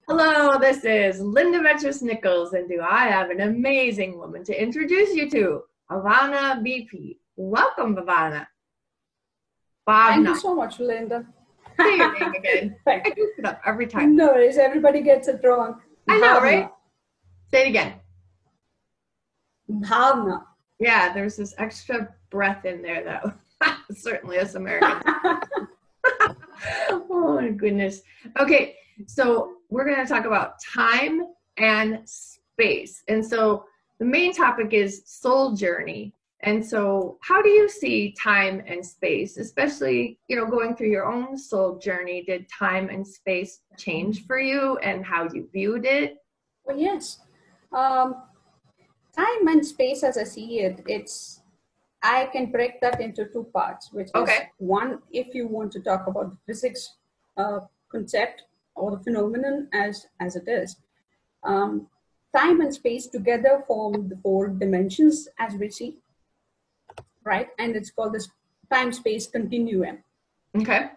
Hello, this is Linda Metrius Nichols, and do I have an amazing woman to introduce you to, Bhavana BP. Welcome, Bhavana. Thank you Bhavna. so much, Linda. Say your name again. Right. I do it up every time. No worries, everybody gets it wrong. I know, right? Bhavna. Say it again. Bhavna. Yeah, there's this extra breath in there, though. Certainly us Americans. Oh, my goodness. Okay, so we're going to talk about time and space. And so the main topic is soul journey. And so how do you see time and space, especially, going through your own soul journey? Did time and space change for you and how you viewed it? Well, yes. Um, Time and space, as I see it, I can break that into two parts, which is Okay. one, if you want to talk about the physics concept or the phenomenon as it is. Time and space together form the four dimensions as we see, right? And it's called this time-space continuum. Okay.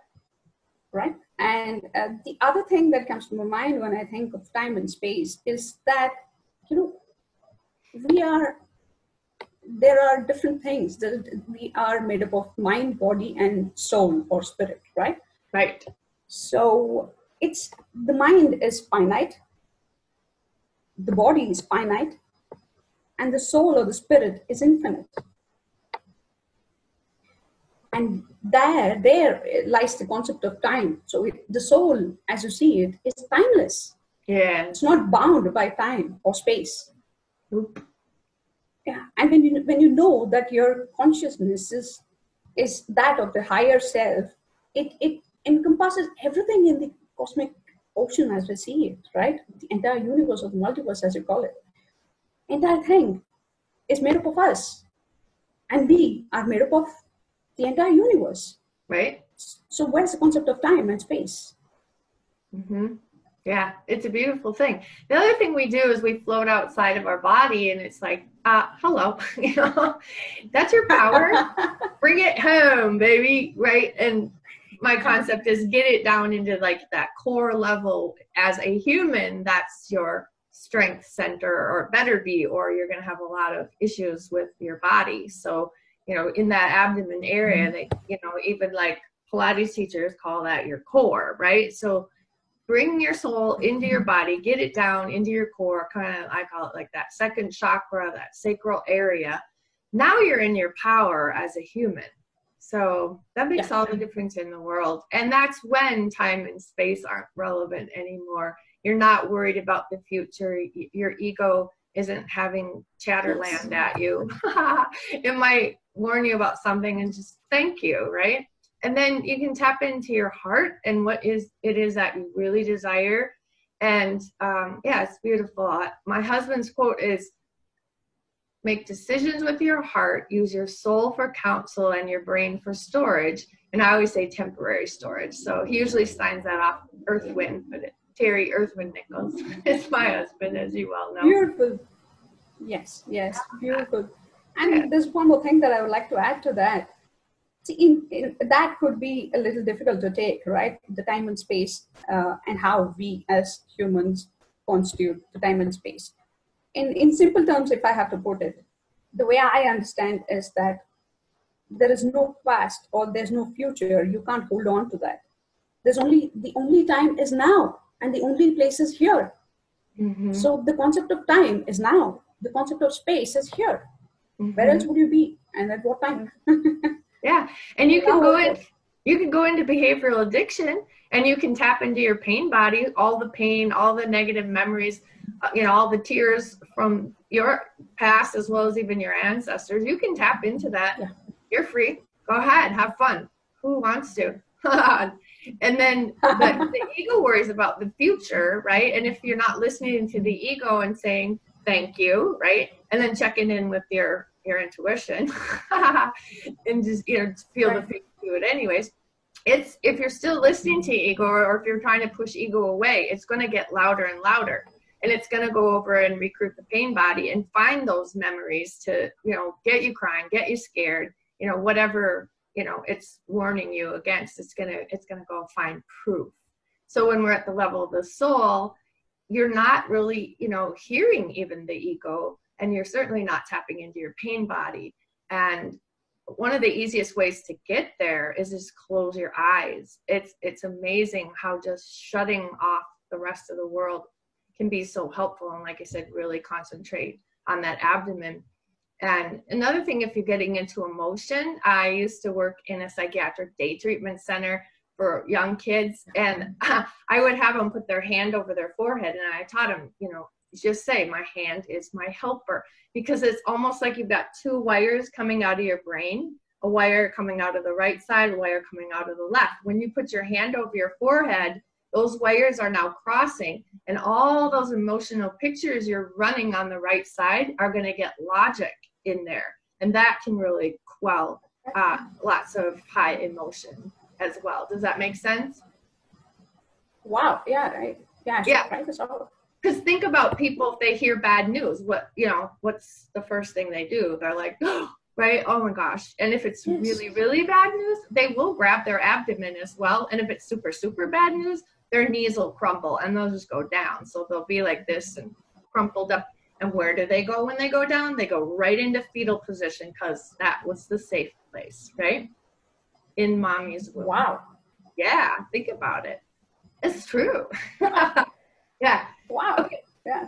Right? And the other thing that comes to my mind when I think of time and space is that, there are different things that we are made up of mind, body, and soul or spirit, right? Right. So the mind is finite, the body is finite, and the soul or the spirit is infinite. And there lies the concept of time. So the soul, as you see it, is timeless. Yeah. It's not bound by time or space. Oop. Yeah. And when you know that your consciousness is that of the higher self, it encompasses everything in the cosmic ocean as we see it, right? The entire universe or the multiverse, as you call it. Entire thing is made up of us. And we are made up of the entire universe. Right. So where's the concept of time and space? Mm-hmm. Yeah, it's a beautiful thing. The other thing we do is we float outside of our body, and it's like, hello, that's your power. Bring it home, baby, right? And my concept is get it down into like that core level as a human. That's your strength center, or better be, or you're going to have a lot of issues with your body. So, in that abdomen area, they, even like Pilates teachers call that your core, right? So bring your soul into your body, get it down into your core, kind of, I call it like that second chakra, that sacral area. Now you're in your power as a human. So that makes all the difference in the world. And that's when time and space aren't relevant anymore. You're not worried about the future. Your ego isn't having chatterland at you. It might warn you about something and just thank you, right? And then you can tap into your heart and what it is that you really desire. And it's beautiful. My husband's quote is, make decisions with your heart, use your soul for counsel and your brain for storage. And I always say temporary storage. So he usually signs that off Earthwind, but Terry Earthwind Nichols is my husband, as you well know. Beautiful. Yes, beautiful. And there's one more thing that I would like to add to that. See, that could be a little difficult to take, right? The time and space and how we as humans constitute the time and space. In simple terms, if I have to put it, the way I understand is that there is no past or there's no future. You can't hold on to that. The only time is now, and the only place is here. Mm-hmm. So the concept of time is now. The concept of space is here. Mm-hmm. Where else would you be, and at what time? Yeah, and you can go into behavioral addiction, and you can tap into your pain body, all the pain, all the negative memories, all the tears from your past as well as even your ancestors. You can tap into that. Yeah. You're free. Go ahead, have fun. Who wants to? And then the ego worries about the future, right? And if you're not listening to the ego and saying thank you, right, and then checking in with your intuition and just feel the thing, do it anyways. It's, if you're still listening to ego, or if you're trying to push ego away, it's going to get louder and louder, and it's going to go over and recruit the pain body and find those memories to get you crying, get you scared, whatever it's warning you against. It's gonna go find proof. So when we're at the level of the soul, you're not really, hearing even the ego, and you're certainly not tapping into your pain body. And one of the easiest ways to get there is just close your eyes. It's amazing how just shutting off the rest of the world can be so helpful. And like I said, really concentrate on that abdomen. And another thing, if you're getting into emotion, I used to work in a psychiatric day treatment center for young kids, and I would have them put their hand over their forehead, and I taught them, just say, my hand is my helper, because it's almost like you've got two wires coming out of your brain, a wire coming out of the right side, a wire coming out of the left. When you put your hand over your forehead, those wires are now crossing, and all those emotional pictures you're running on the right side are going to get logic in there, and that can really quell lots of high emotion as well. Does that make sense? Wow. Yeah. Right. Yeah. Yeah. Because think about people, if they hear bad news, what's the first thing they do? They're like, oh, right? Oh my gosh. And if it's really, really bad news, they will grab their abdomen as well. And if it's super, super bad news, their knees will crumple and they'll just go down. So they'll be like this and crumpled up. And where do they go when they go down? They go right into fetal position, because that was the safe place, right? In mommy's womb. Wow. Yeah, think about it. It's true. Yeah. Wow. Okay. Yeah.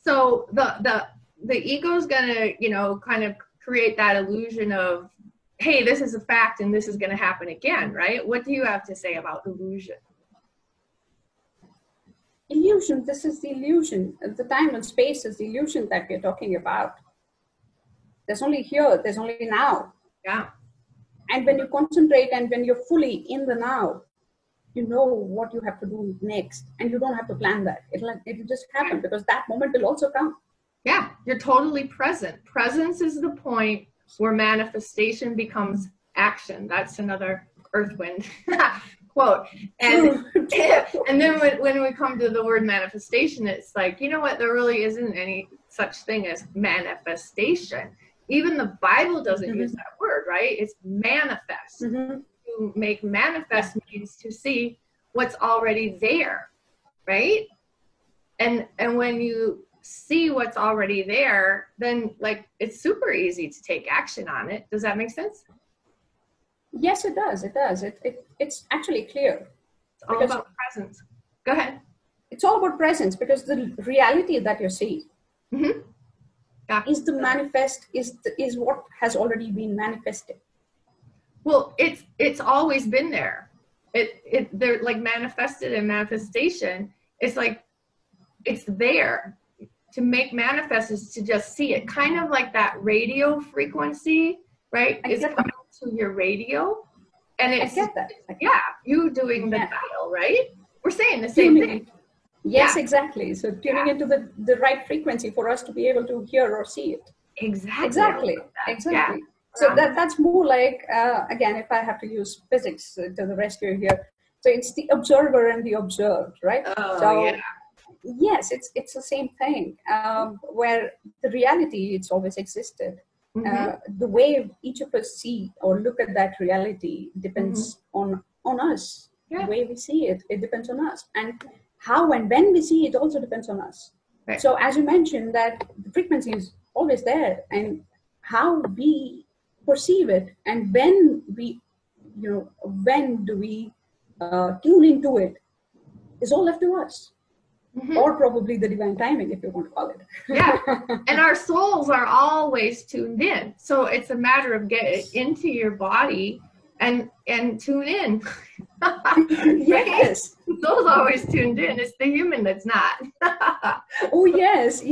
So the ego's gonna, kind of create that illusion of, hey, this is a fact and this is gonna happen again, right? What do you have to say about illusion? Illusion, this is the illusion. The time and space is the illusion that we're talking about. There's only here, there's only now. Yeah. And when you concentrate and when you're fully in the now, you know what you have to do next, and you don't have to plan that. It'll just happen, because that moment will also come. Yeah, you're totally present. Presence is the point where manifestation becomes action. That's another Earth Wind quote. And and then when we come to the word manifestation, it's like, you know what, there really isn't any such thing as manifestation. Even the Bible doesn't use that word, right? It's manifest. To make manifest means to see what's already there, right? And when you see what's already there, then like it's super easy to take action on it. Does that make sense? Yes, it does. It does. It's actually clear. It's all about presence. Go ahead. It's all about presence, because the reality that you see is the manifest, is what has already been manifested. Well, it's always been there. They're like manifested and manifestation. It's like it's there. To make manifest is to just see it, kind of like that radio frequency, right? It's coming to your radio, and it's you doing the dial, right? We're saying the same thing. Yes, exactly. So tuning into the right frequency for us to be able to hear or see it. Exactly. Yeah. So that's more like, again, if I have to use physics to the rescue here, so it's the observer and the observed, right? Yes, it's the same thing, where the reality, it's always existed. The way each of us see or look at that reality depends on us. The way we see it, it depends on us. And how and when we see it also depends on us. Right. So as you mentioned, that the frequency is always there, and how we perceive it and when do we tune into it is all left to us. Or probably the divine timing, if you want to call it. Yeah, and our souls are always tuned in. So it's a matter of getting into your body and tune in. Yes. The soul's always tuned in. It's the human that's not. Oh, yes,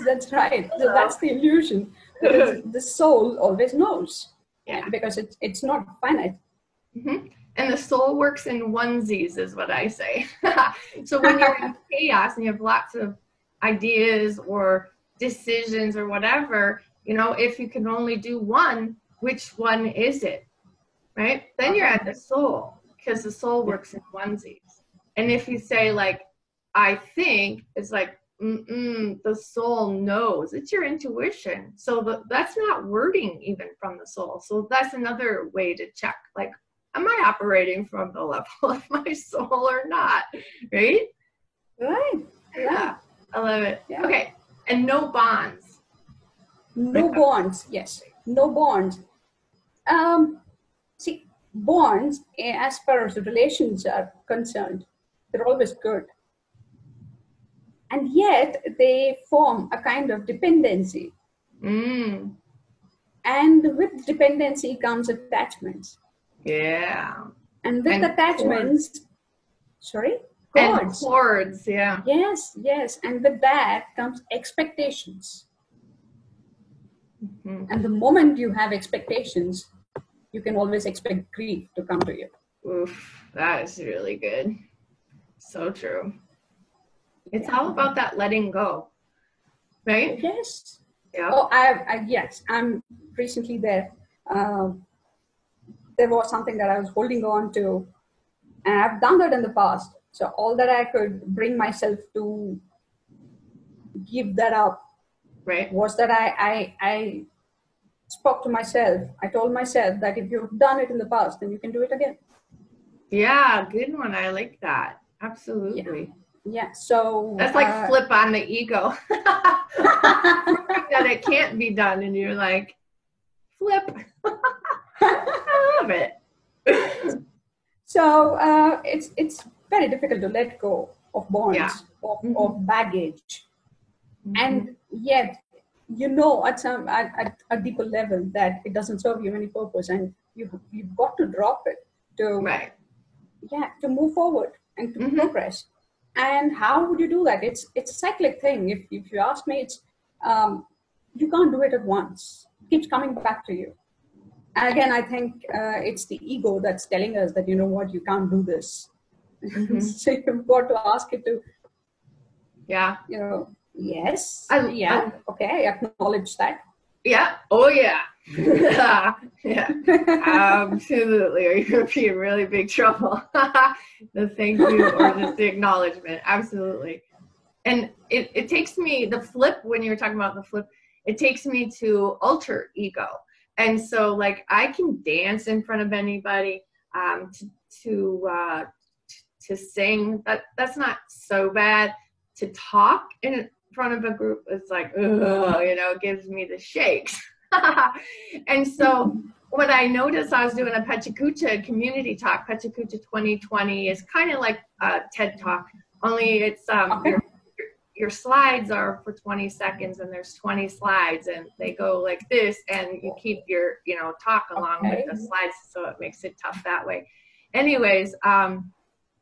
that's right. So that's the illusion. The soul always knows. Yeah. Because it's not finite. And the soul works in onesies, is what I say. So when you're in chaos and you have lots of ideas or decisions or whatever, if you can only do one, which one is it? Right? Then you're at the soul, because the soul works in onesies. And if you say like, I think, it's like, the soul knows. It's your intuition. So that's not wording even from the soul. So that's another way to check, like, am I operating from the level of my soul or not? Right? Right. Yeah. love it. Yeah. Okay. And no bonds. No bonds. Yes, no bonds. See, bonds, as far as relations are concerned, they're always good. And yet they form a kind of dependency. Mm. And with dependency comes attachments. Yeah. And with attachments, cords. Sorry? And cords, yeah. Yes, yes. And with that comes expectations. Mm-hmm. And the moment you have expectations, you can always expect grief to come to you. Oof, that is really good. So true. It's all about that letting go, right? Yes. Yeah. Oh, yes. I'm recently there. There was something that I was holding on to, and I've done that in the past. So all that I could bring myself to give that up, right, was that I spoke to myself. I told myself that if you've done it in the past, then you can do it again. Yeah, good one. I like that. Absolutely. Yeah. So that's like flip on the ego. That it can't be done, and you're like, flip. I love it. So it's very difficult to let go of bonds, of baggage, and yet at a deeper level that it doesn't serve you any purpose, and you've got to drop it to move forward and to progress. And how would you do that? It's a cyclic thing. If you ask me, it's you can't do it at once. It keeps coming back to you. And again, I think it's the ego that's telling us that, you know what, you can't do this. So you've got to ask it to, yes, okay, I acknowledge that. Yeah. Oh, yeah. Yeah. Absolutely. Or you're going to be in really big trouble. The thank you or just the acknowledgement. Absolutely. And it takes me, the flip, when you were talking about the flip, it takes me to alter ego. And so, like, I can dance in front of anybody, to sing. That's not so bad. To talk in front of a group, it's like, it gives me the shakes. And so, what I noticed, I was doing a Pachacucha community talk. Pachacucha 2020 is kind of like a TED Talk, only it's your slides are for 20 seconds, and there's 20 slides, and they go like this, and you keep your talk along with the slides, so it makes it tough that way. Anyways,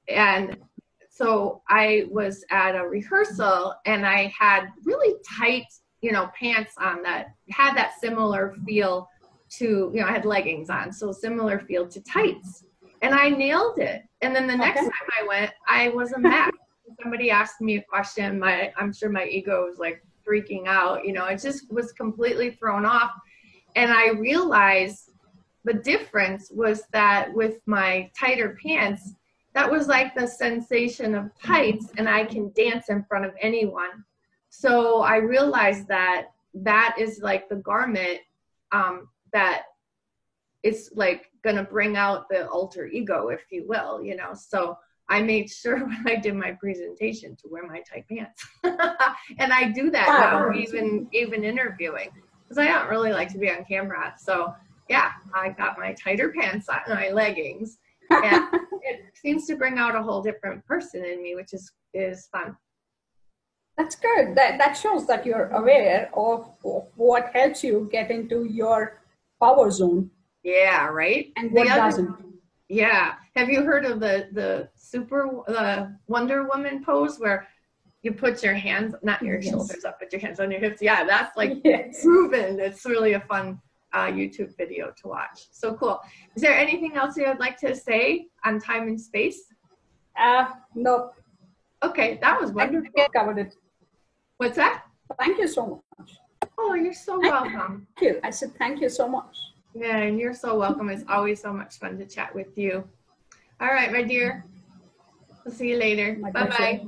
and so I was at a rehearsal, and I had really tight pants on that had that similar feel to, I had leggings on, so similar feel to tights, and I nailed it. And then the next time I went, I was a mess. Somebody asked me a question, I'm sure my ego was like freaking out, it just was completely thrown off. And I realized the difference was that with my tighter pants, that was like the sensation of tights, and I can dance in front of anyone. So I realized that is like the garment that is like gonna bring out the alter ego, if you will, so I made sure when I did my presentation to wear my tight pants. And I do that now, even interviewing, because I don't really like to be on camera. So yeah, I got my tighter pants on, my leggings, and it seems to bring out a whole different person in me, which is fun. That's good. That shows that you're aware of what helps you get into your power zone. Yeah, right? And what doesn't. Yeah. Have you heard of the Wonder Woman pose, where you put your hands, not your shoulders up, but your hands on your hips? Yeah, that's like proven. It's really a fun YouTube video to watch. So cool. Is there anything else you would like to say on time and space? No. Okay, that was wonderful. I covered it. What's that? Thank you so much. Oh, you're so welcome. Thank you. I said thank you so much. Yeah, and you're so welcome. It's always so much fun to chat with you. All right, my dear. We'll see you later. Bye-bye.